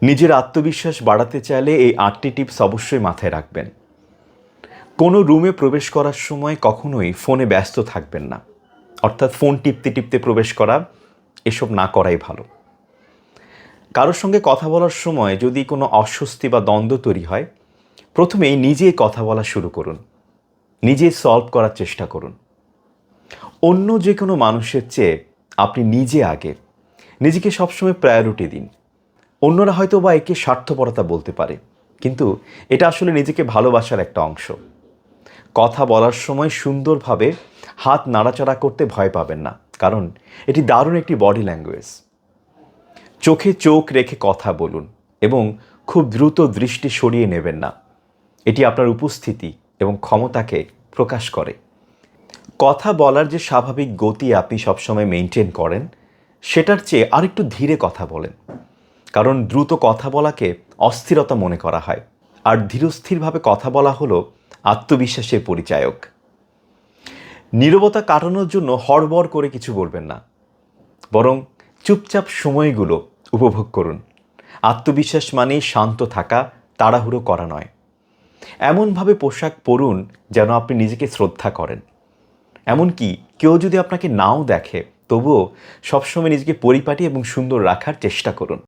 নিজের আত্মবিশ্বাস বাড়াতে চাইলে এই ৮টি টিপস অবশ্যই মাথায় রাখবেন। কোনো রুমে প্রবেশ করার সময় কখনোই ফোনে ব্যস্ত থাকবেন না, অর্থাৎ ফোন টিপতে টিপতে প্রবেশ করা, এসব না করাই ভালো। কারোর সঙ্গে কথা বলার সময় যদি কোনো অস্বস্তি বা দ্বন্দ্ব তৈরি হয়, প্রথমেই নিজেই কথা বলা শুরু করুন, নিজেই সলভ করার চেষ্টা করুন। অন্য যে কোনো মানুষের চেয়ে আপনি নিজে আগে, নিজেকে সবসময় প্রায়োরিটি দিন। অন্যরা হয়তো বা একে স্বার্থপরতা বলতে পারে, কিন্তু এটা আসলে নিজেকে ভালোবাসার একটা অংশ। কথা বলার সময় সুন্দরভাবে হাত নাড়াচাড়া করতে ভয় পাবেন না, কারণ এটি দারুণ একটি বডি ল্যাঙ্গুয়েজ। চোখে চোখ রেখে কথা বলুন এবং খুব দ্রুত দৃষ্টি সরিয়ে নেবেন না। এটি আপনার উপস্থিতি এবং ক্ষমতাকে প্রকাশ করে। কথা বলার যে স্বাভাবিক গতি আপনি সবসময় মেনটেন করেন, সেটার চেয়ে আরেকটু ধীরে কথা বলেন, কারণ দ্রুত কথা বলাকে অস্থিরতা মনে করা হয়, আর ধীরস্থিরভাবে কথা বলা হলো আত্মবিশ্বাসের পরিচায়ক। নীরবতা কাটানোর জন্য হড়বড় করে কিছু বলবেন না, বরং চুপচাপ সময়গুলো উপভোগ করুন। আত্মবিশ্বাস মানেই শান্ত থাকা, তাড়াহুড়ো করা নয়। এমনভাবে পোশাক পরুন যেন আপনি নিজেকে শ্রদ্ধা করেন। এমনকি কেউ যদি আপনাকে নাও দেখে, তবুও সবসময় নিজেকে পরিপাটি এবং সুন্দর রাখার চেষ্টা করুন।